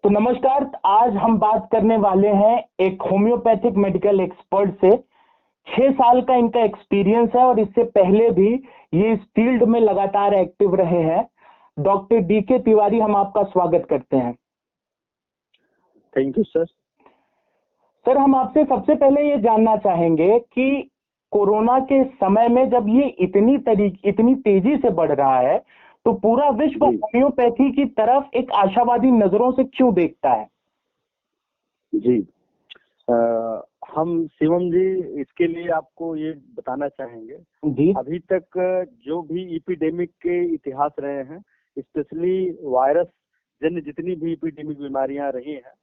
तो नमस्कार। आज हम बात करने वाले हैं एक होम्योपैथिक मेडिकल एक्सपर्ट से। 6 साल का इनका एक्सपीरियंस है और इससे पहले भी ये इस फील्ड में लगातार एक्टिव रहे हैं। डॉक्टर DK तिवारी, हम आपका स्वागत करते हैं। Thank you sir. सर, हम आपसे सबसे पहले ये जानना चाहेंगे कि कोरोना के समय में जब ये इतनी तेजी से बढ़ रहा है तो पूरा विश्व होम्योपैथी की तरफ एक आशावादी नजरों से क्यों देखता है? जी, हम शिवम जी इसके लिए आपको ये बताना चाहेंगे जी। अभी तक जो भी एपिडेमिक के इतिहास रहे हैं, स्पेशली वायरस जन्य जितनी भी एपिडेमिक बीमारियां रही हैं,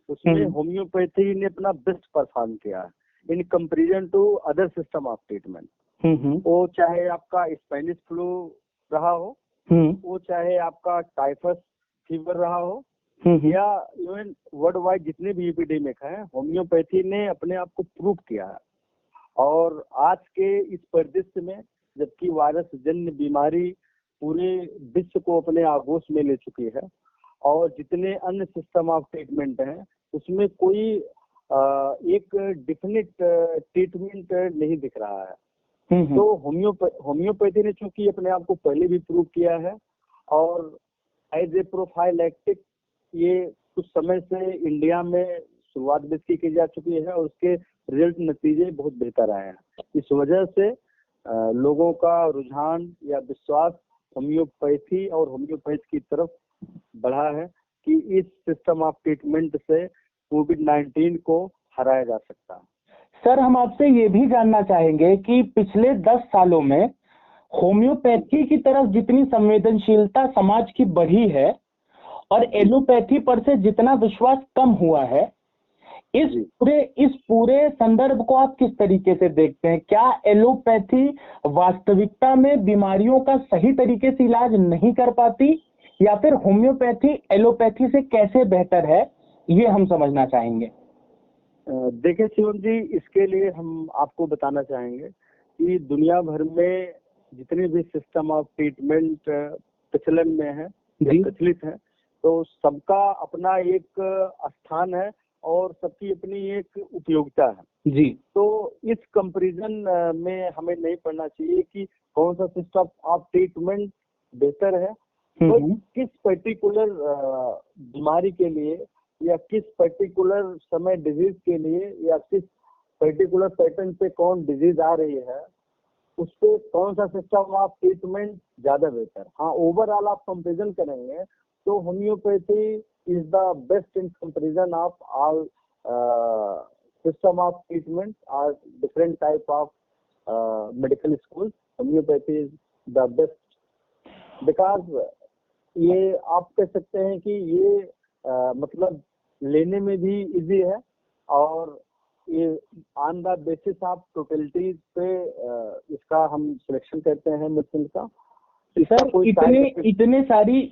उसमें होम्योपैथी ने अपना बेस्ट परफॉर्म किया है in comparison to other system of treatment. वो चाहे आपका स्पेनिश फ्लू रहा हो, वो चाहे आपका टाइफस फीवर रहा हो, या इवन वर्ल्ड वाइड जितने भी एपिडेमिक हैं, होम्योपैथी ने अपने आप को प्रूव किया है। और आज के इस परिदृश्य में जबकि वायरस जन्य बीमारी पूरे विश्व को अपने आगोश में ले चुकी है और जितने अन्य सिस्टम ऑफ ट्रीटमेंट हैं उसमें कोई एक डिफिनिट ट्रीटमेंट नहीं दिख रहा है। तो होम्योपैथी ने चूंकि अपने आप को पहले भी प्रूव किया है और एज ए प्रोफाइलैक्टिक ये कुछ समय से इंडिया में शुरुआत भी इसकी की जा चुकी है और उसके रिजल्ट नतीजे बहुत बेहतर आए हैं। इस वजह से लोगों का रुझान या विश्वास होम्योपैथी और होम्योपैथ की तरफ बढ़ा है कि इस सिस्टम ऑफ ट्रीटमेंट से कोविड-19 को हराया जा सकता है। सर, हम आपसे ये भी जानना चाहेंगे कि पिछले 10 सालों में होम्योपैथी की तरफ जितनी संवेदनशीलता समाज की बढ़ी है और एलोपैथी पर से जितना विश्वास कम हुआ है, इस पूरे संदर्भ को आप किस तरीके से देखते हैं? क्या एलोपैथी वास्तविकता में बीमारियों का सही तरीके से इलाज नहीं कर पाती या फिर होम्योपैथी एलोपैथी से कैसे बेहतर है, ये हम समझना चाहेंगे। देखिए शिवम जी, इसके लिए हम आपको बताना चाहेंगे कि दुनिया भर में जितने भी सिस्टम ऑफ ट्रीटमेंट प्रचलन में है, प्रचलित है, तो सबका अपना एक स्थान है और सबकी अपनी एक उपयोगिता है। जी। तो इस कंपैरिजन में हमें नहीं पढ़ना चाहिए कि कौन सा सिस्टम ऑफ ट्रीटमेंट बेहतर है, तो किस पर्टिकुलर बीमारी के लिए या किस पर्टिकुलर समय डिजीज के लिए या किस पर्टिकुलर पैटर्न पे कौन डिजीज आ रही है, उस पे कौन सा सिस्टम ऑफ ट्रीटमेंट ज्यादा बेहतर। हाँ, ओवरऑल आप कंपेरिजन करेंगे तो homeopathy is the best in comparison of all system of treatment और different type of medical school. Homeopathy is the best because ये आप कह सकते हैं कि ये मतलब लेने में भी इजी है और ये on the basis of totality पे इसका हम सिलेक्शन करते हैं मेडिसिन का। सर,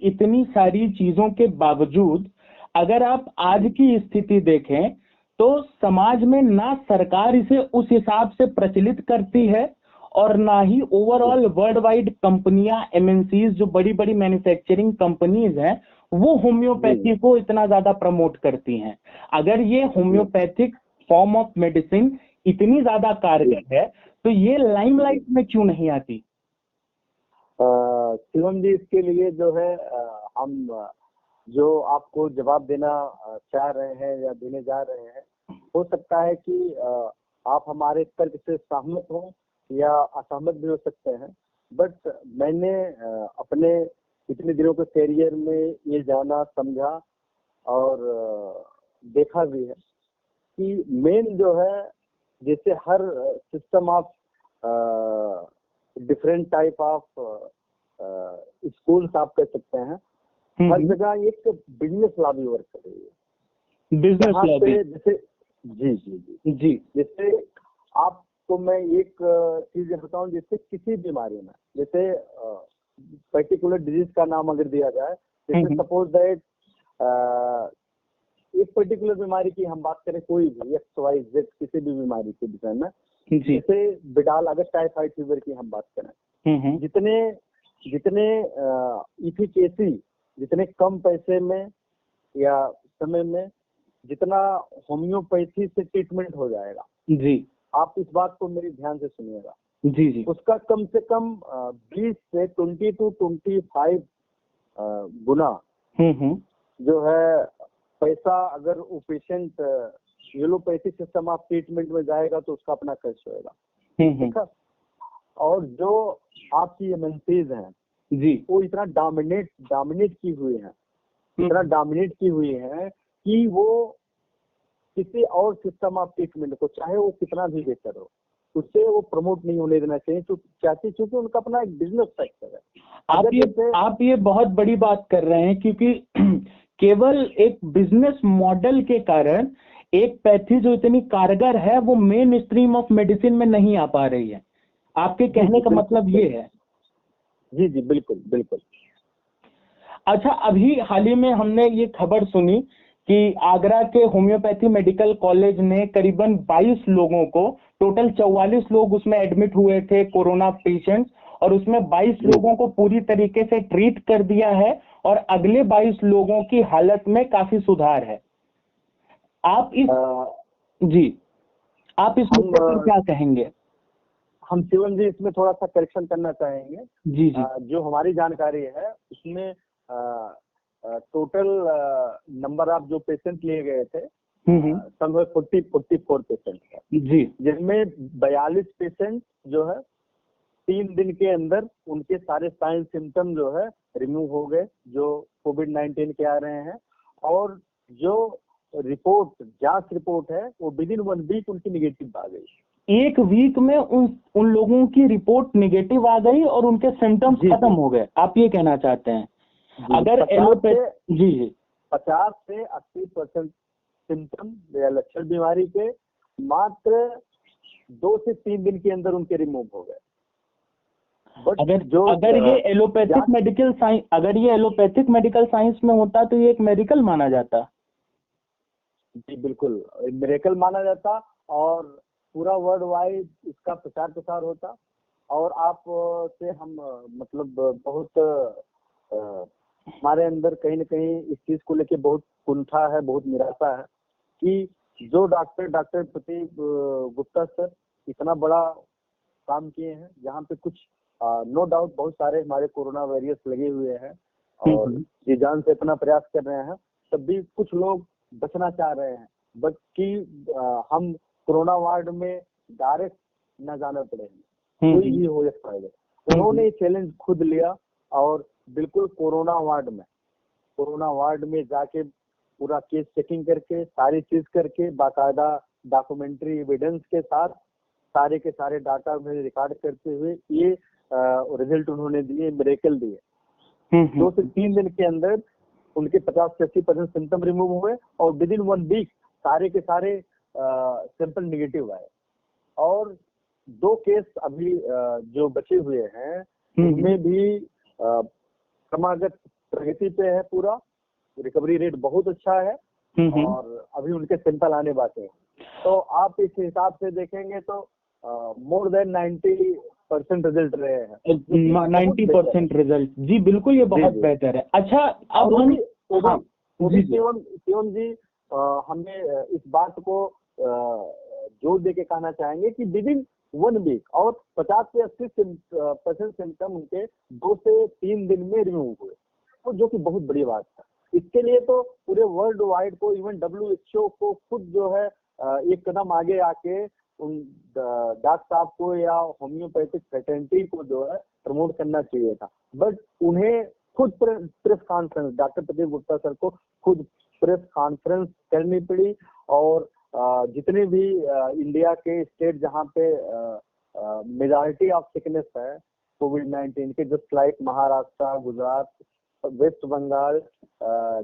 इतनी सारी चीजों के बावजूद अगर आप आज की स्थिति देखें तो समाज में ना सरकार इसे उस हिसाब से प्रचलित करती है और ना ही ओवरऑल वर्ल्ड वाइड कंपनियां, MNCs जो बड़ी बड़ी मैन्युफैक्चरिंग कंपनीज हैं, वो होम्योपैथी को इतना ज्यादा प्रमोट करती हैं। अगर ये होम्योपैथिक फॉर्म ऑफ मेडिसिन इतनी ज्यादा कारगर है तो ये लाइमलाइट में क्यों नहीं आती? शिवम जी, इसके लिए जो है हम जो आपको जवाब देना चाह रहे हैं या देने जा रहे हैं, हो सकता है कि आप हमारे तर्क से सहमत हो या असहमत भी हो सकते हैं, बट मैंने अपने इतने दिनों के कैरियर में ये जाना, समझा और देखा भी है कि मेन जो है, जैसे हर system of different type of schools आप कह सकते हैं, हर जगह एक बिजनेस लॉबी वर्क कर रही है। बिजनेस लॉबी, जैसे जी, जैसे आपको मैं एक चीज बताऊं, जैसे किसी बीमारी में, जैसे पर्टिकुलर डिजीज का नाम अगर दिया जाए, जैसे सपोज दैट एक पर्टिकुलर बीमारी की हम बात करें, कोई भी XYZ किसी भी बीमारी के विषय में, जैसे बिडाल, अगर टाइफाइड फीवर की हम बात करें, जितने इफिकेसी, जितने कम पैसे में या समय में जितना होम्योपैथी से ट्रीटमेंट हो जाएगा, जी आप इस बात को मेरी ध्यान से सुनिएगा, जी जी उसका कम से कम 20 से 20 to 25 गुना जो है पैसा अगर वो patient allopathy system of treatment में जाएगा तो उसका अपना खर्च होएगा, ठीक है। और जो आपकी एमएनसीज हैं जी वो इतना डोमिनेट की हुई है, इतना डोमिनेट की हुई है कि वो किसी और सिस्टम ऑफ ट्रीटमेंट को, चाहे वो कितना भी बेहतर हो, उससे वो प्रमोट नहीं होने देना चाहिए, क्योंकि उनका अपना एक बिजनेस सेक्टर है। आप ये बहुत बड़ी बात कर रहे हैं, क्योंकि केवल एक बिजनेस मॉडल के कारण एक पैथी जो इतनी कारगर है वो मेन स्ट्रीम ऑफ मेडिसिन में नहीं आ पा रही है। आपके कहने का मतलब ये है? जी जी बिल्कुल बिल्कुल। अच्छा, अभी हाल ही में हमने ये खबर सुनी कि आगरा के होम्योपैथी मेडिकल कॉलेज ने करीबन 22 लोगों को, टोटल 44 लोग उसमें एडमिट हुए थे कोरोना पेशेंट्स, और उसमें 22 लोगों को पूरी तरीके से ट्रीट कर दिया है और अगले 22 लोगों की हालत में काफी सुधार है। आप इस मुद्दे पर क्या कहेंगे? हम शिवम जी इसमें थोड़ा सा करेक्शन करना चाहेंगे। जी जी। जो हमारी जानकारी है उसमें टोटल नंबर ऑफ जो पेशेंट लिए गए थे समझ 44 पेशेंट है जी, जिसमें 42 पेशेंट जो है 3 दिन के अंदर उनके सारे साइन सिम्टम जो है रिमूव हो गए जो कोविड-19 के आ रहे हैं, और जो जांच रिपोर्ट है वो विद इन 1 वीक उनकी निगेटिव आ गई। 1 वीक में उन लोगों की रिपोर्ट निगेटिव आ गई और उनके सिम्टम्स खत्म हो गए, आप ये कहना चाहते हैं? अगर एलोपैथी जी 50 से 80% सिम्टम या लक्षण बीमारी के मात्र 2 से 3 दिन के अंदर उनके रिमूव हो गए। अगर ये एलोपैथिक मेडिकल साइंस में होता तो ये एक मेडिकल माना जाता। जी बिल्कुल, मिरेकल माना जाता और पूरा वर्ल्ड वाइड इसका प्रचार प्रसार होता। और आप से हम मतलब बहुत हमारे अंदर कहीं न कहीं इस चीज को लेके बहुत कुंठा है, बहुत निराशा है कि जो डॉक्टर प्रदीप गुप्ता सर इतना बड़ा काम किए हैं, जहाँ पे कुछ नो डाउट बहुत सारे हमारे कोरोना वॉरियर्स लगे हुए हैं और जी जान से अपना प्रयास कर रहे हैं, तब भी कुछ लोग बचना चाह रहे हैं, बट कि हम कोरोना वार्ड में डायरेक्ट न जाना पड़े, कोई भी हो सकता है। उन्होंने चैलेंज खुद लिया और बिल्कुल कोरोना वार्ड में जाके पूरा केस चेकिंग करके सारी चीज करके बाकायदा डॉक्यूमेंट्री एविडेंस के साथ सारे के सारे डाटा में रिकॉर्ड करते हुए ये रिजल्ट उन्होंने दिए, मिरेकल दिए। 2 से 3 दिन के अंदर उनके 50 से 80% सिम्टम रिमूव हुए और विद इन 1 वीक सारे के सारे सैंपल निगेटिव आए। और 2 केस अभी जो बचे हुए हैं उनमें भी क्रमागत प्रगति पे है, पूरा रिकवरी रेट बहुत अच्छा है और अभी उनके सैंपल आने बाकी हैं। तो आप इस हिसाब से देखेंगे तो मोर देन 90% रिजल्ट रहे हैं। 90% रिजल्ट, जी बिल्कुल, ये बहुत बेहतर है। अच्छा, अब हम शिवम जी हमें इस बात को जोर दे के कहना चाहेंगे कि विद इन 1 वीक और 50 से 80% सिम्टम उनके 2 से 3 दिन में रिमूव हुए, तो जो कि बहुत बड़ी बात है। इसके लिए तो पूरे वर्ल्ड वाइड को, इवन WHO को खुद जो है एक कदम आगे आके उन डॉक्टर साहब को या होम्योपैथिक फ्रेटर्निटी को जो है प्रमोट करना चाहिए था, बट उन्हें खुद press conference, doctor Pradeep Gupta sir को खुद प्रेस कॉन्फ्रेंस करनी पड़ी। और जितने भी इंडिया के स्टेट जहाँ पे मेजॉरिटी ऑफ सिकनेस है कोविड-19 के, जस्ट लाइक महाराष्ट्र, गुजरात, वेस्ट बंगाल,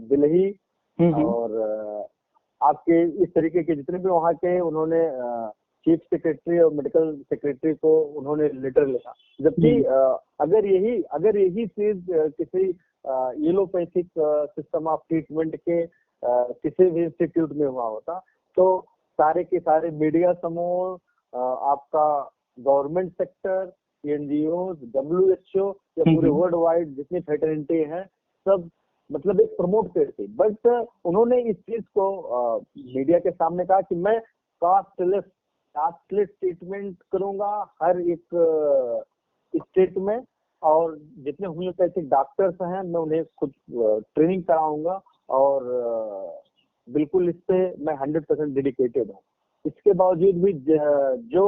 दिल्ली और आपके इस तरीके के जितने भी वहाँ के, उन्होंने चीफ सेक्रेटरी और मेडिकल सेक्रेटरी को उन्होंने लेटर लिखा। जबकि अगर यही चीज किसी एलोपैथिक सिस्टम ऑफ ट्रीटमेंट के किसी भी इंस्टीट्यूट में हुआ होता तो सारे के सारे मीडिया समूह, आपका गवर्नमेंट सेक्टर, एनजीओ, WHO या पूरे वर्ल्ड वाइड जितनी फ्रेटर्निटी है सब मतलब एक प्रमोट करती, बट उन्होंने इस चीज को मीडिया के सामने कहा कि मैं कास्टलेस ट्रीटमेंट करूंगा हर एक स्टेट में, और जितने होम्योपैथिक डॉक्टर्स हैं मैं उन्हें खुद ट्रेनिंग कराऊंगा, और बिल्कुल इस पे मैं 100% डेडिकेटेड हूँ। इसके बावजूद भी जो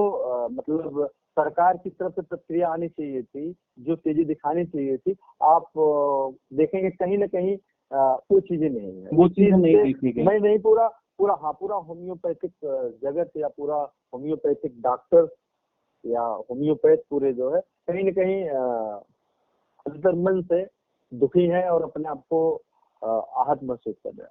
मतलब सरकार की तरफ से प्रतिक्रिया आनी चाहिए थी, जो तेजी दिखानी चाहिए थी, आप देखेंगे कहीं ना कहीं वो चीजें नहीं है। वो चीजें नहीं देखी गई। मैं नहीं पूरा होम्योपैथिक जगत या पूरा होम्योपैथिक डॉक्टर या होम्योपैथ पूरे जो है कहीं न कहीं अंतर्मन से दुखी है और अपने आप को आहत महसूस कर रहे हैं।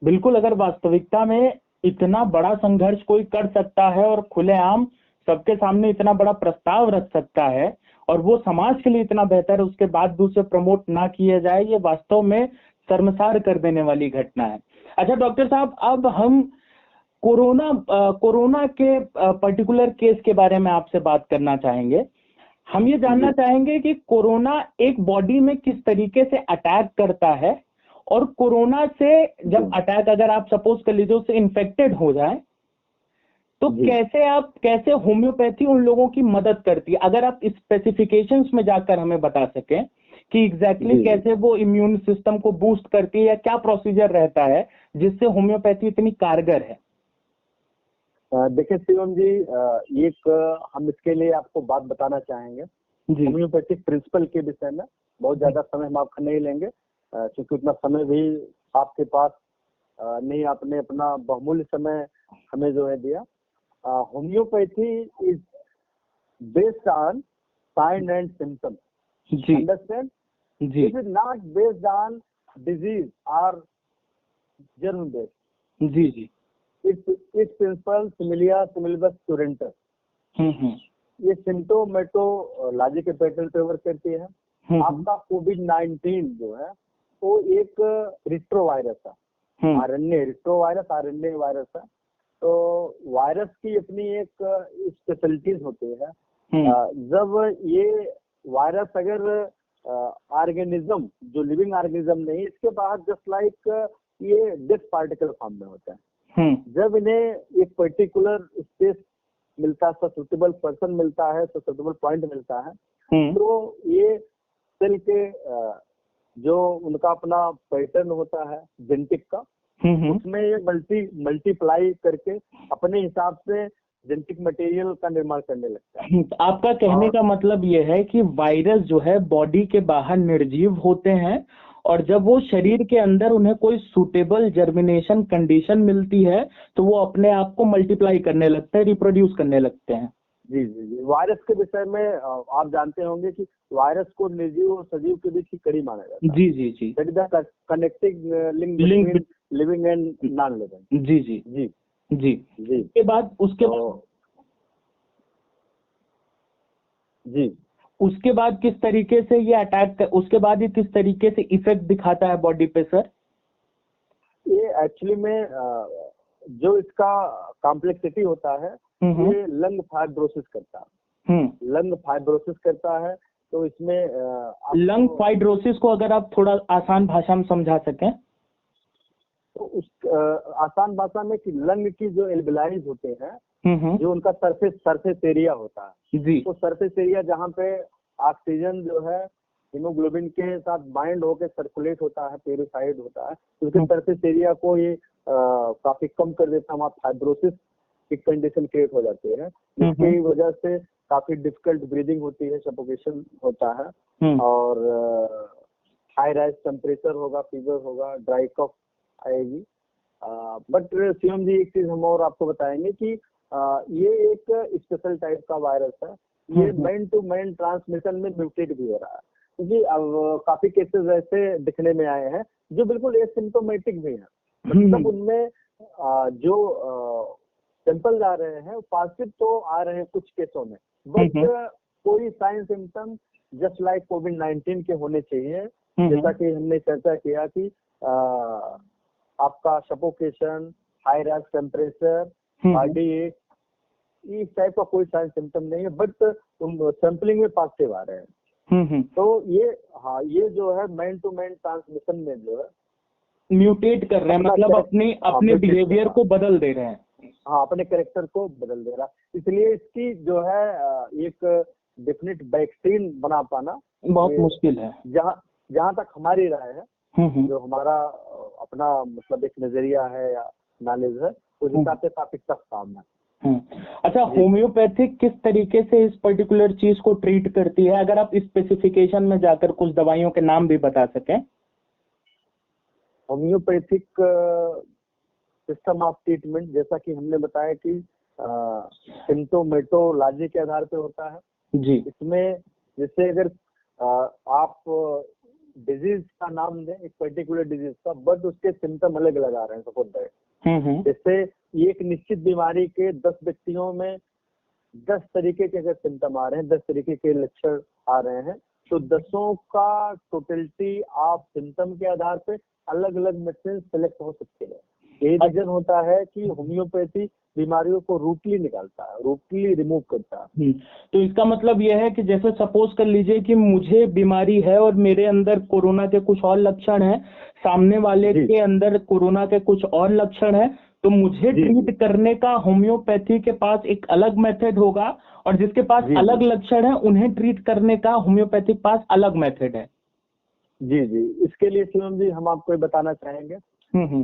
बिल्कुल, अगर वास्तविकता में इतना बड़ा संघर्ष कोई कर सकता है और खुलेआम सबके सामने इतना बड़ा प्रस्ताव रख सकता है और वो समाज के लिए इतना बेहतर है, उसके बाद भी उसे प्रमोट ना किया जाए, ये वास्तव में शर्मसार कर देने वाली घटना है। अच्छा डॉक्टर साहब, अब हम कोरोना के पर्टिकुलर केस के बारे में आपसे बात करना चाहेंगे। हम ये जानना चाहेंगे कि कोरोना एक बॉडी में किस तरीके से अटैक करता है, और कोरोना से जब अटैक, अगर आप सपोज कर लीजिए उससे इन्फेक्टेड हो जाए, तो कैसे होम्योपैथी उन लोगों की मदद करती है? अगर आप स्पेसिफिकेशंस में जाकर हमें बता सकें कि एग्जैक्टली कैसे वो इम्यून सिस्टम को बूस्ट करती है, या क्या प्रोसीजर रहता है जिससे होम्योपैथी इतनी कारगर है। देखिए शिवम जी, एक हम इसके लिए आपको बात बताना चाहेंगे होम्योपैथिक प्रिंसिपल के विषय में। बहुत ज्यादा समय हम आपका नहीं लेंगे क्योंकि उतना समय भी आपके पास नहीं, आपने अपना बहुमूल्य समय हमें जो है दिया। Homeopathy is based on sign and symptoms, understand? It is not based on disease और जर्म बेस्ड। जी। इस प्रिंसिपल सिमिलिया सिमिलिबस क्यूरेंटर, ये सिम्टोमेटोलॉजी के पैटर्न पे वर्क करती है। आपका कोविड-19 जो है वो एक रिट्रोवायरस है, आरएनए वायरस है। तो वायरस की अपनी एक स्पेशलिटीज होती है। जब ये वायरस अगर ऑर्गेनिज्म जो लिविंग ऑर्गेनिज्म नहीं, इसके बाहर जस्ट लाइक ये डेथ पार्टिकल फॉर्म में होता है। जब इन्हें एक पर्टिकुलर स्पेस मिलता है, ससेप्टेबल पर्सन मिलता है, ससेप्टेबल पॉइंट मिलता है, तो ये सेल के जो उनका अपना पैटर्न होता है जेनेटिक का, उसमें ये मल्टीप्लाई करके अपने हिसाब से जेनेटिक मटेरियल का निर्माण करने लगता है। आपका कहने का मतलब ये है कि वायरस जो है बॉडी के बाहर निर्जीव होते हैं, और जब वो शरीर के अंदर उन्हें कोई सूटेबल जर्मिनेशन कंडीशन मिलती है तो वो अपने आप को मल्टीप्लाई करने लगते हैं, रिप्रोड्यूस करने लगते हैं। जी। वायरस के विषय में आप जानते होंगे कि वायरस को निर्जीव और सजीव के बीच की कड़ी माना जाता है। जी। That is the connecting link between living and non living. जी। उसके बाद किस तरीके से ये अटैक, उसके बाद ये किस तरीके से इफेक्ट दिखाता है बॉडी पे सर? ये एक्चुअली में जो इसका कॉम्प्लेक्सिटी होता है, ये लंग फाइब्रोसिस करता है। तो इसमें लंग फाइब्रोसिस को अगर आप थोड़ा आसान भाषा में समझा सकें तो उस आसान भाषा में कि लंग की जो एल्वेलाइज होते हैं, जो उनका सरफेस एरिया होता है जी, तो सरफेस एरिया जहाँ पे ऑक्सीजन जो है हीमोग्लोबिन के साथ बाइंड होकर सर्कुलेट होता है, प्यूरिफाइड होता है, उसके सरफेस एरिया को ये काफी कम कर देता है। वहाँ फाइब्रोसिस की कंडीशन क्रिएट हो जाती है, जिसकी वजह से काफी डिफिकल्ट ब्रीदिंग होती है, सफोकेशन होता है, और हाई राइज टेम्परेचर होगा, फीवर होगा, ड्राई कफ आएगी। बट शिवम जी एक चीज हम और आपको बताएंगे कि ये एक स्पेशल टाइप का वायरस है। ये मैन टू मैन ट्रांसमिशन में म्यूटेट भी हो रहा है, क्योंकि अब काफी केसेस ऐसे दिखने में आए हैं जो बिल्कुल एसिम्प्टोमेटिक भी हैं, मतलब उनमें जो सैंपल आ रहे हैं पॉजिटिव तो आ रहे हैं कुछ केसों में, बट कोई साइन सिम्टम जस्ट लाइक कोविड-19 के होने चाहिए। जैसा कि हमने चर्चा किया कि आपका suffocation, high rise temperature, body एक, इस टाइप का कोई साइन सिम्टम नहीं है, बट सैंपलिंग में पॉजिटिव आ रहे हैं। तो ये, हाँ, ये जो है मैन टू मैन ट्रांसमिशन में जो है म्यूटेट कर रहे हैं, मतलब अपने अपने बिहेवियर को बदल दे रहे हैं। हाँ, अपने कैरेक्टर को बदल दे रहा है। इसलिए इसकी जो है एक डेफिनेट वैक्सीन बना पाना बहुत मुश्किल है। जहाँ तक हमारी राय है, जो हमारा अपना मतलब एक नजरिया है या नॉलेज है, उस हिसाब से काफी टफ काम है। अच्छा, होम्योपैथिक किस तरीके से इस पर्टिकुलर चीज को ट्रीट करती है, अगर आप स्पेसिफिकेशन में जाकर कुछ दवाइयों के नाम भी बता सकें। होम्योपैथिक सिस्टम ऑफ ट्रीटमेंट, जैसा कि हमने बताया कि सिम्टोमेटोलॉजी के आधार पे होता है जी। इसमें जैसे अगर आप डिजीज का नाम दें, एक पर्टिकुलर डिजीज का, बट उसके सिम्टम अलग अलग आ रहे हैं, सपोज दैट जैसे एक निश्चित बीमारी के 10 व्यक्तियों में 10 तरीके के अगर सिम्टम आ रहे हैं, 10 तरीके के लक्षण आ रहे हैं, तो 10 का टोटलिटी ऑफ सिम्टम के आधार पे अलग अलग मेडिसिन सेलेक्ट हो सकती है। यही रीजन होता है कि होम्योपैथी बीमारियों को रूटली निकालता है, रूटली रिमूव करता है। तो इसका मतलब यह है कि जैसे सपोज कर लीजिए कि मुझे बीमारी है और मेरे अंदर कोरोना के कुछ और लक्षण हैं, सामने वाले के अंदर कोरोना के कुछ और लक्षण हैं, तो मुझे ट्रीट करने का होम्योपैथी के पास एक अलग मेथड होगा, और जिसके पास अलग लक्षण है उन्हें ट्रीट करने का होम्योपैथी पास अलग मेथड है। जी जी, इसके लिए शिवम जी हम आपको बताना चाहेंगे,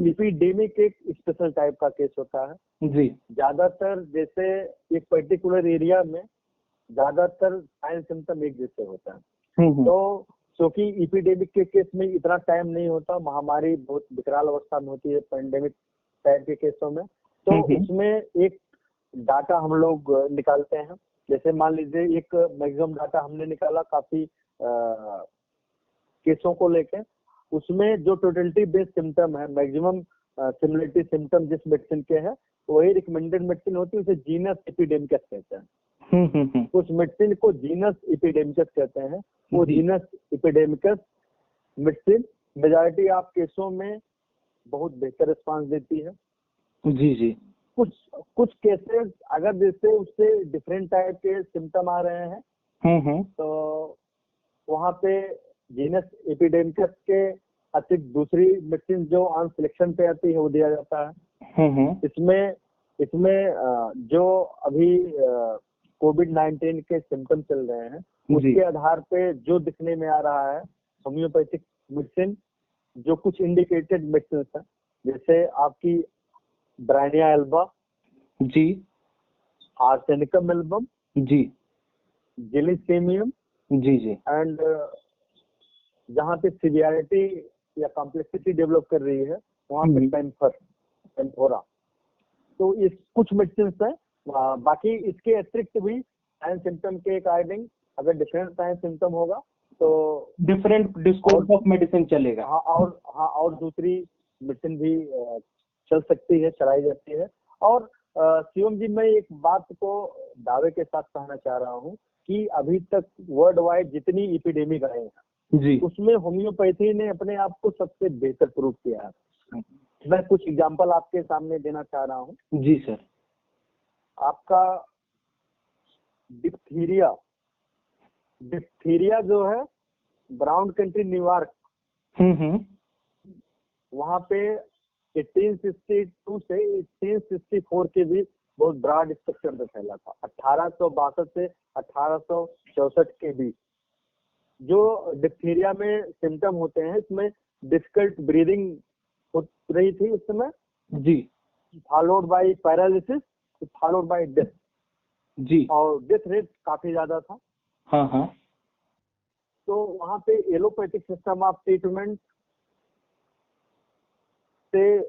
एपिडेमिक एक स्पेशल टाइप का केस होता है जी। ज्यादातर जैसे एक पर्टिकुलर एरिया में ज्यादातर साइन सिम्टम एक जैसे होता है, तो क्योंकि एपिडेमिक के केस में इतना टाइम नहीं होता, महामारी बहुत विकराल अवस्था में होती है पेंडेमिक टाइप के केसों में, तो उसमें एक डाटा हम लोग निकालते हैं। जैसे मान लीजिए एक मैक्सिमम डाटा हमने निकाला काफी केसों को लेके, उसमें जो टोटलिटी बेस्ड सिम्टम है, मैक्सिमम सिमिलरिटी सिम्टम जिस मेडिसिन के हैं वही रिकमेंडेड मेडिसिन होती है, उसे जीनस एपिडेमिकस कहते हैं। उस मेडिसिन को जीनस एपिडेमिकस कहते हैं। वो genus epidemicus medicine majority of केसों में बहुत बेहतर रिस्पांस देती है। जी जी। कुछ केसेस अगर जैसे उससे डिफरेंट टाइप के सिम्टम आ रहे हैं, तो वहाँ पे जीनस एपिडेमिकस के अतिरिक्त दूसरी मेडिसिन जो ऑन सिलेक्शन पे आती है वो दिया जाता है। इसमें जो अभी कोविड-19 के सिम्टम चल रहे हैं उसके आधार पे जो दिखने में आ रहा है, होम्योपैथिक मेडिसिन जो कुछ इंडिकेटेड मेडिसिन है, जैसे आपकी ब्रायनिया एल्बा जी, आर्सेनिकम एल्बम जी, जिलिसिमियम जी जी, एंड जहाँ पे सिवियरिटी या कॉम्प्लेक्सिटी डेवलप कर रही है वहाँ पे टेम्फोरा। तो इस कुछ मेडिसिन है, बाकी इसके अतिरिक्त भी साइन सिम्टम के अकॉर्डिंग अगर डिफरेंट साइन सिम्टम होगा तो डिफरेंट डिस्कोर्स ऑफ मेडिसिन चलेगा। और दूसरी मेडिसिन भी चल सकती है, चलाई जाती है। और शिवम जी, मैं एक बात को दावे के साथ कहना चाह रहा हूँ कि अभी तक वर्ल्ड वाइड जितनी एपिडेमिक आए हैं जी, उसमें होम्योपैथी ने अपने आप को सबसे बेहतर प्रूव किया है। मैं कुछ एग्जांपल आपके सामने देना चाह रहा हूँ। जी सर। आपका डिप्थीरिया जो है ब्राउन कंट्री न्यूयॉर्क, वहाँ पे 1862 से 1864 के बीच बहुत ब्रॉड स्ट्रक्चर में फैला था। 1862 से 1864 के बीच जो डिप्थीरिया में सिम्टम होते हैं, इसमें डिफिकल्ट ब्रीदिंग हो रही थी उस समय जी, followed by paralysis, followed by death जी, और डेथ रेट काफी ज्यादा था। हाँ। तो वहाँ पे एलोपैथिक सिस्टम ऑफ ट्रीटमेंट से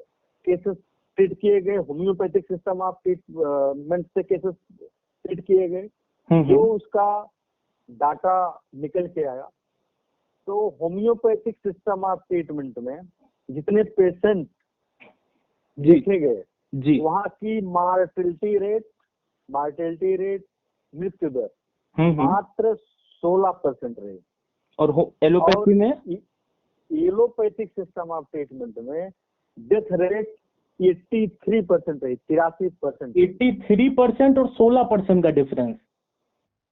केसेस ट्रीट किए गए, होम्योपैथिक सिस्टम ऑफ ट्रीटमेंट से केसेस ट्रीट किए गए। जो उसका डाटा निकल के आया, तो होम्योपैथिक सिस्टम ऑफ ट्रीटमेंट में जितने पेशेंट देखे गए जी, वहाँ की मार्टेलिटी रेट मृत्यु दर मात्र 16% रही। और एलोपैथी में एलोपैथिक सिस्टम ऑफ ट्रीटमेंट में डेथ रेट 83% रही, 83%। 83% और 16% का डिफरेंस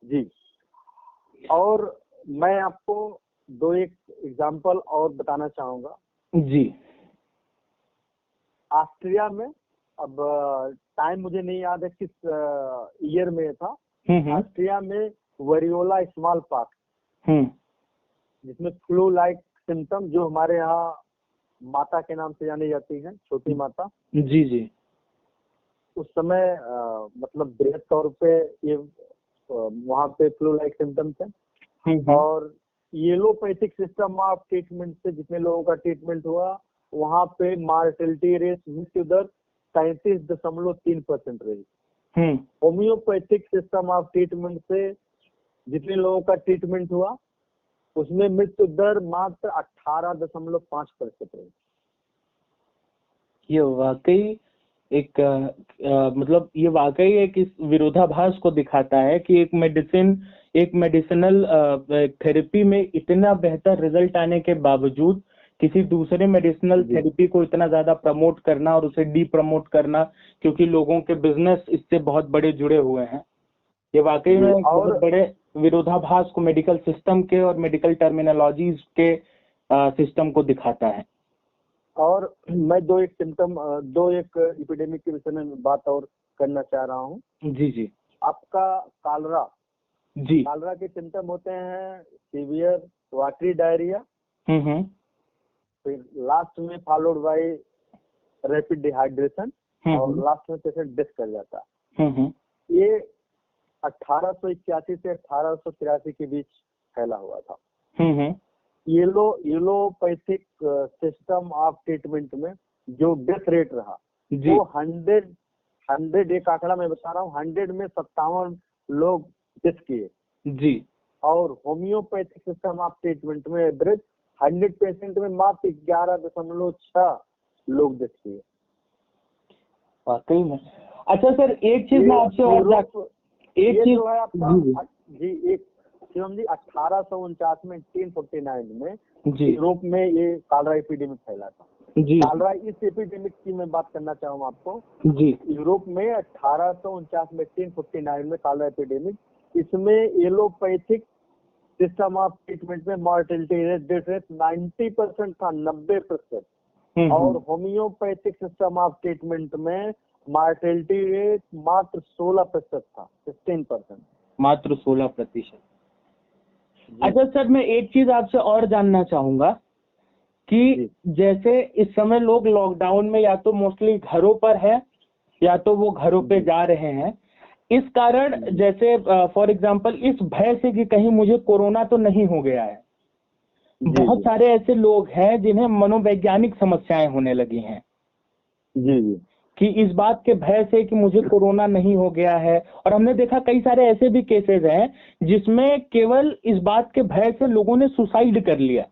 जी। और मैं आपको दो एक एग्जांपल और बताना चाहूंगा जी। ऑस्ट्रिया में, अब टाइम मुझे नहीं याद है किस ईयर में था, ऑस्ट्रिया में वरियोला स्मॉल पॉक्स, जिसमें फ्लू लाइक सिम्टम, जो हमारे यहाँ माता के नाम से जानी जाती है, छोटी माता। जी जी। उस समय मतलब बृहद तौर पे ये वहाँ पे फ्लू लाइक सिम्टम थे। और येलोपैथिक सिस्टम ऑफ ट्रीटमेंट से जितने लोगों का ट्रीटमेंट हुआ, वहाँ पे मार्टेलिटी रेट मृत्यु दर 37.3% रही। होम्योपैथिक सिस्टम ऑफ ट्रीटमेंट से जितने लोगों का ट्रीटमेंट हुआ, उसमें मृत्यु दर मात्र 18.5% रही। ये वाकई एक मतलब ये वाकई एक इस विरोधाभास को दिखाता है कि एक मेडिसिनल थेरेपी में इतना बेहतर रिजल्ट आने के बावजूद किसी दूसरे मेडिसिनल थेरेपी को इतना ज्यादा प्रमोट करना और उसे डी प्रमोट करना, क्योंकि लोगों के बिजनेस इससे बहुत बड़े जुड़े हुए हैं। ये वाकई में एक बहुत बड़े विरोधाभास को मेडिकल सिस्टम के और मेडिकल टर्मिनोलॉजीज के सिस्टम को दिखाता है। और मैं दो एक एपिडेमिक के विषय में बात और करना चाह रहा हूँ। जी जी। आपका कालरा, जी, कालरा के सिम्टम होते हैं सीवियर वाटरी डायरिया, फिर लास्ट में फॉलोड बाय रैपिड डिहाइड्रेशन, और लास्ट में पेशेंट डेथ कर जाता है। ये 1881 से 1883 के बीच फैला हुआ था। येलोपैथिक सिस्टम ऑफ ट्रीटमेंट में जो डेथ रेट रहा वो 100 एक आंकड़ा मैं बता रहा हूँ, 100 में 57 लोग डेथ किए जी। और होम्योपैथिक सिस्टम ऑफ ट्रीटमेंट में एवरेज 100 पेशेंट में मात्र 11.6 लोग डेथ किए। वाकई में। अच्छा सर, एक चीज मैं आपसे और एक चीज है आपका जी, एक शिवम जी, 1849 में 1849 में यूरोप में ये कालरा एपिडेमिक फैला था। कालरा इस एपिडेमिक की मैं बात करना चाहूँ आपको जी। यूरोप में 1849 में 1849 में कालरा एपिडेमिक, इसमें येलोपैथिक सिस्टम ऑफ ट्रीटमेंट में मॉर्टेलिटी रेट 90% था, 90%। और होम्योपैथिक सिस्टम ऑफ ट्रीटमेंट में मॉर्टेलिटी रेट मात्र 16% था, 16%, मात्र 16%। अच्छा सर, मैं एक चीज आपसे और जानना चाहूंगा कि जैसे इस समय लोग लॉकडाउन में या तो मोस्टली घरों पर है या तो वो घरों पे जा रहे हैं, इस कारण जैसे फॉर एग्जांपल इस भय से कि कहीं मुझे कोरोना तो नहीं हो गया है, बहुत सारे ऐसे लोग हैं जिन्हें मनोवैज्ञानिक समस्याएं होने लगी हैं जी कि इस बात के भय से कि मुझे कोरोना नहीं हो गया है। और हमने देखा कई सारे ऐसे भी केसेस हैं जिसमें केवल इस बात के भय से लोगों ने सुसाइड कर लिया।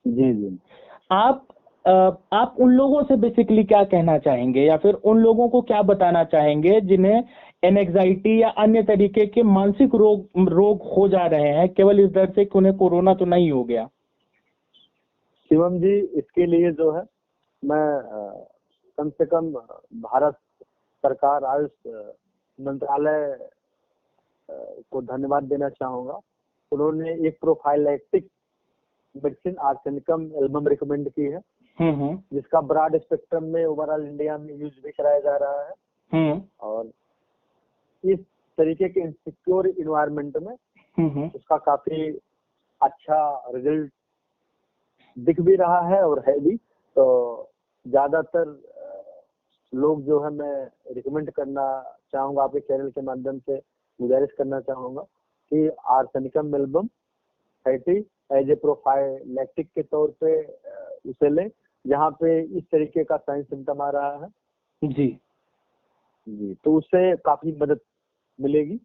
जी। आप उन लोगों से बेसिकली क्या कहना चाहेंगे, या फिर उन लोगों को क्या बताना चाहेंगे जिन्हें एंजाइटी या अन्य तरीके के मानसिक रोग हो जा रहे हैं केवल इस डर से कि उन्हें कोरोना तो नहीं हो गया? शिवम जी, इसके लिए जो है मैं कम से कम भारत सरकार आयुष मंत्रालय को धन्यवाद देना चाहूंगा। उन्होंने एक prophylactic medicine arsenicum album recommend की है, जिसका ब्रॉड स्पेक्ट्रम में ओवरऑल इंडिया में यूज भी कराया जा रहा है। और इस तरीके के इनसिक्योर इन्वायरमेंट में उसका काफी अच्छा रिजल्ट दिख भी रहा है और है भी। तो ज्यादातर लोग जो है, मैं रिकमेंड करना चाहूंगा, आपके चैनल के माध्यम से गुजारिश करना चाहूंगा कि arsenicum album 30 as a prophylactic के तौर पे उसे लें, जहाँ पे इस तरीके का साइन सिम्टम आ रहा है जी, तो उससे काफी मदद मिलेगी।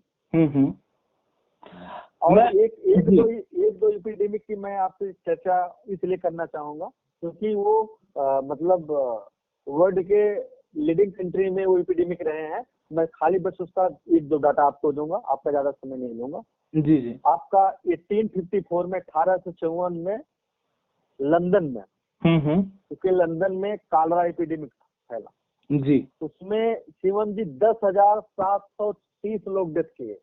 और एक दो एपिडेमिक की मैं आपसे चर्चा इसलिए करना चाहूंगा क्योंकि वो मतलब वर्ल्ड के लीडिंग कंट्री में वो एपिडेमिक रहे हैं। मैं खाली बस उसका एक दो डाटा आपको दूंगा, आपका ज्यादा समय नहीं लूंगा। जी। आपका 1854 में 1854 में लंदन में, क्योंकि लंदन में कालरा एपिडेमिक फैला जी, उसमें शिवम जी 10,730 लोग डेथ किए।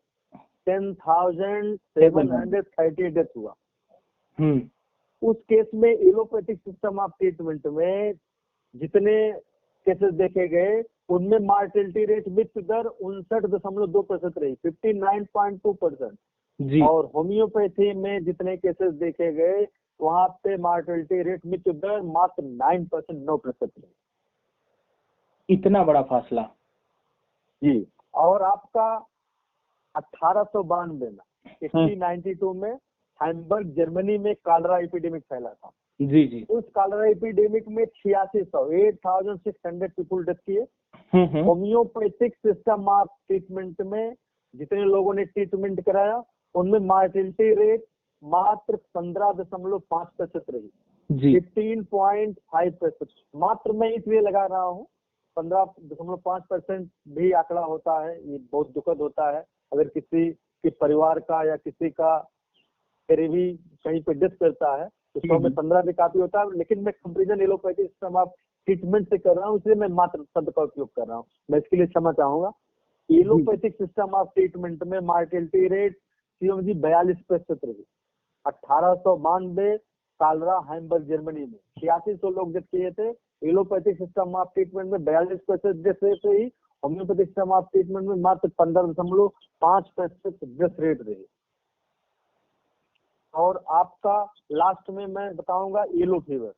10,730 डेथ हुआ। उस केस में एलोपैथिक सिस्टम ऑफ ट्रीटमेंट में जितने केसेस देखे गए उनमें मार्टेलिटी रेट मृत्यु दर 59.2% रही, 59.2%। जी। और होम्योपैथी में जितने केसेस देखे गए वहां पे मार्टेलिटी रेट मृत्यु दर मात्र 9% रही। इतना बड़ा फासला। जी। और आपका 1892 में 1892 में हैम्बर्ग जर्मनी में कालरा एपिडेमिक फैला था। जी जी। उस कालरा एपिडेमिक में 8600 पीपुल डेथ किए। होम्योपैथिक सिस्टम ऑफ ट्रीटमेंट में जितने लोगों ने ट्रीटमेंट कराया उनमें मार्टेलिटी रेट मात्र 15.5% रही, 15.5%। मात्र मैं इसलिए लगा रहा हूँ, 15.5% भी आंकड़ा होता है, ये बहुत दुखद होता है। अगर किसी के परिवार का या किसी का करीबी कहीं पे डेथ करता है तो 100 में 15 भी काफी होता है। लेकिन मैं comparison allopathy system of treatment से कर रहा हूँ, इसलिए मैं मात्र शब्द का उपयोग कर रहा हूँ, मैं इसके लिए क्षमा चाहूंगा। एलोपैथिक सिस्टम ऑफ ट्रीटमेंट में मार्टेलिटी रेट सीएमजी 42% रही। 1892 कालरा हैम्बर्ग जर्मनी में 8600 लोग डेथ किए थे। एलोपैथिक सिस्टम ऑफ ट्रीटमेंट में 42% डेथ रेट रही। होम्योपैथिक सिस्टम ऑफ ट्रीटमेंट में मात्र 15.5% डेथ रेट रही। और आपका लास्ट में मैं बताऊंगा येलो फीवर।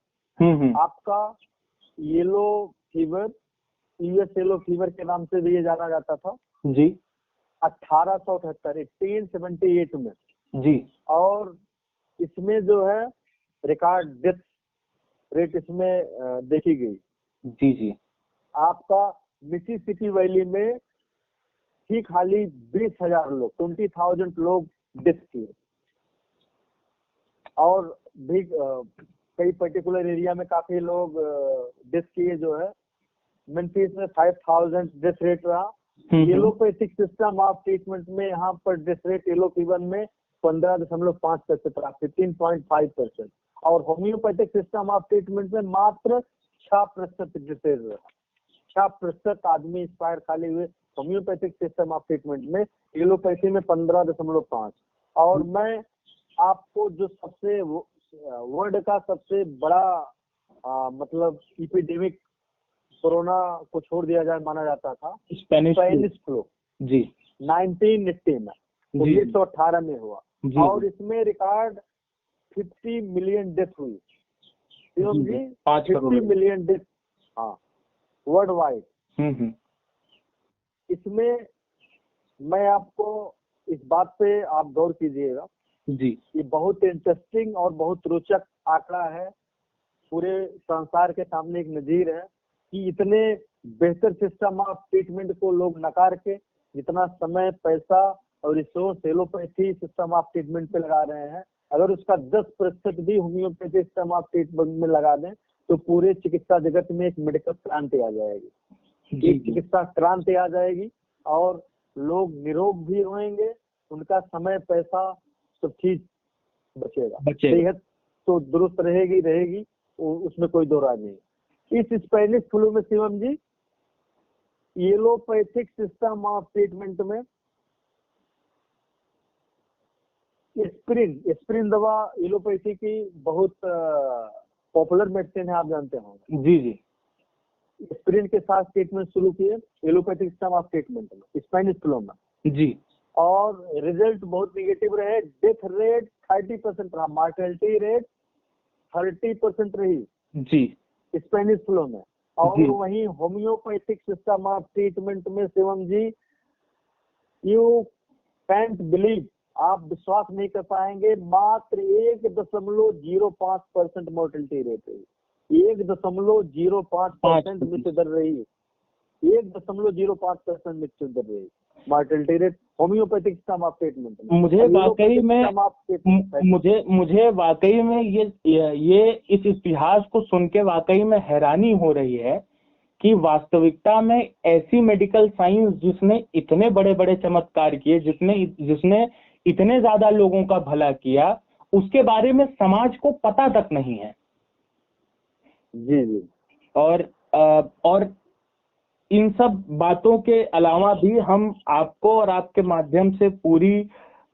आपका yellow fever US yellow fever के नाम से भी ये जाना जाता था जी। 1878 में जी। और इसमें जो है रिकॉर्ड डेथ रेट इसमें देखी गई। जी जी। आपका मिसिसिपी वैली में ठीक खाली 20,000 लोग 20,000 लोग डेथ किए। और भी कई पर्टिकुलर एरिया में काफी लोग डेथ किए जो है। मेम्फिस में 5,000 डेथ रेट रहा। एलोपैथिक सिस्टम ऑफ ट्रीटमेंट में यहाँ पर डेथ रेट येलो फीवर में 15.5% रहा, 15.5%। और होम्योपैथिक सिस्टम ऑफ ट्रीटमेंट में मात्र 6% डेथ रेट रहा। 6% आदमी एक्सपायर खाली हुए होम्योपैथिक सिस्टम ऑफ ट्रीटमेंट में। एलोपैथी में 15.5। और मैं आपको जो सबसे वर्ल्ड का सबसे बड़ा मतलब एपिडेमिक कोरोना को छोड़ दिया जाए माना जाता था, स्पेनिश फ्लू जी 1980 में 1918 में हुआ। और इसमें रिकॉर्ड 50 मिलियन डेथ हुई। जी 50 मिलियन डेथ, हाँ, वर्ल्ड वाइड। इसमें मैं आपको इस बात पे आप गौर कीजिएगा जी, ये बहुत इंटरेस्टिंग और बहुत रोचक आंकड़ा है। पूरे संसार के सामने एक नजीर है कि इतने बेहतर सिस्टम ऑफ ट्रीटमेंट को लोग नकार के जितना समय, पैसा और resource allopathy system of treatment पे लगा रहे हैं, अगर उसका 10% भी होम्योपैथी सिस्टम ऑफ ट्रीटमेंट में लगा दें तो पूरे चिकित्सा जगत में एक मेडिकल क्रांति आ जाएगी, एक चिकित्सा क्रांति आ जाएगी। और लोग निरोग भी होंगे, उनका समय, पैसा सब चीज बचेगा, सेहत तो दुरुस्त रहेगी, उसमें कोई दो राय नहीं। इस स्पेनिश फ्लू में शिवम जी एलोपैथिक सिस्टम ऑफ ट्रीटमेंट में एस्प्रिन दवा एलोपैथी की बहुत पॉपुलर मेडिसिन है, आप जानते होंगे। जी जी। एस्प्रिन के साथ ट्रीटमेंट शुरू किए एलोपैथिक सिस्टम ऑफ ट्रीटमेंट में स्पेनिश फ्लू में जी। और रिजल्ट बहुत निगेटिव रहे। डेथ रेट 30% रहा, मार्टेलिटी रेट 30% रही जी स्पेनिश फ्लू में। और वहीं होम्योपैथिक सिस्टम ऑफ ट्रीटमेंट में शिवम जी यू कैंट बिलीव, आप विश्वास नहीं कर पाएंगे, मात्र 1.05% मोर्टेलिटी रेट रही, 1.05% मृत्यु दर रही, 1.05% मृत्यु दर रही mortality rate homeopathic system of treatment में। मुझे वाकई में ये इस इतिहास को सुन के वाकई में हैरानी हो रही है कि वास्तविकता में ऐसी मेडिकल साइंस जिसने इतने बड़े बड़े चमत्कार किए, जिसने इतने ज्यादा लोगों का भला किया, उसके बारे में समाज को पता तक नहीं है। जी जी। और इन सब बातों के अलावा भी हम आपको और आपके माध्यम से पूरी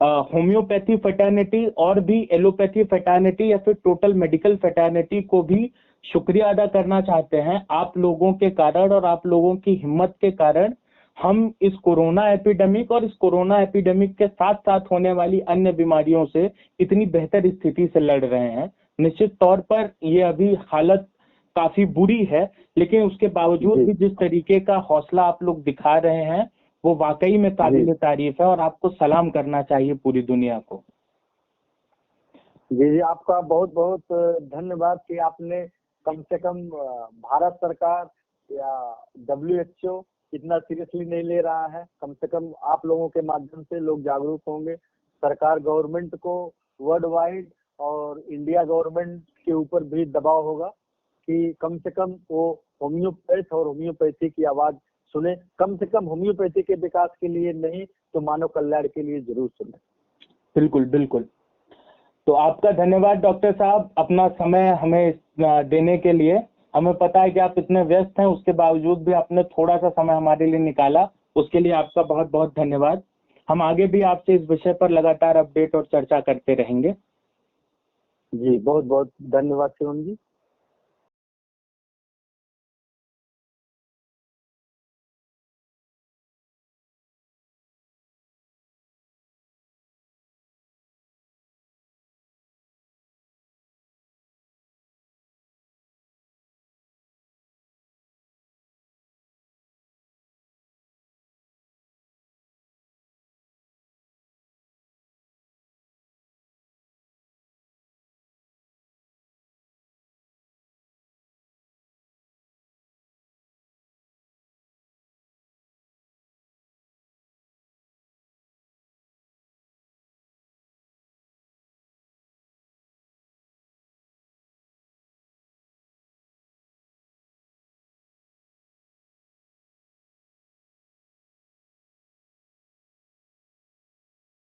होम्योपैथी फैटर्निटी और भी एलोपैथी फैटर्निटी या फिर टोटल मेडिकल फैटर्निटी को भी शुक्रिया अदा करना चाहते हैं। आप लोगों के कारण और आप लोगों की हिम्मत के कारण हम इस कोरोना एपिडेमिक और इस कोरोना एपिडेमिक के साथ साथ होने वाली अन्य बीमारियों से इतनी बेहतर स्थिति से लड़ रहे हैं। निश्चित तौर पर ये अभी हालत काफी बुरी है, लेकिन उसके बावजूद भी जिस तरीके का हौसला आप लोग दिखा रहे हैं वो वाकई में काबिल तारीफ है और आपको सलाम करना चाहिए पूरी दुनिया को। जी जी, आपका बहुत बहुत धन्यवाद कि आपने कम से कम भारत सरकार या WHO इतना सीरियसली नहीं ले रहा है। कम से कम आप लोगों के माध्यम से लोग जागरूक होंगे। सरकार गवर्नमेंट को वर्ल्ड वाइड और इंडिया गवर्नमेंट के ऊपर भी दबाव होगा कि कम से कम वो होम्योपैथ और होम्योपैथी की आवाज सुने। कम से कम होम्योपैथी के विकास के लिए नहीं तो मानव कल्याण के लिए जरूर सुने। बिल्कुल बिल्कुल। तो आपका धन्यवाद डॉक्टर साहब, अपना समय हमें देने के लिए। हमें पता है कि आप इतने व्यस्त हैं, उसके बावजूद भी आपने थोड़ा सा समय हमारे लिए निकाला, उसके लिए आपका बहुत बहुत धन्यवाद। हम आगे भी आपसे इस विषय पर लगातार अपडेट और चर्चा करते रहेंगे। जी बहुत बहुत धन्यवाद शिवम जी।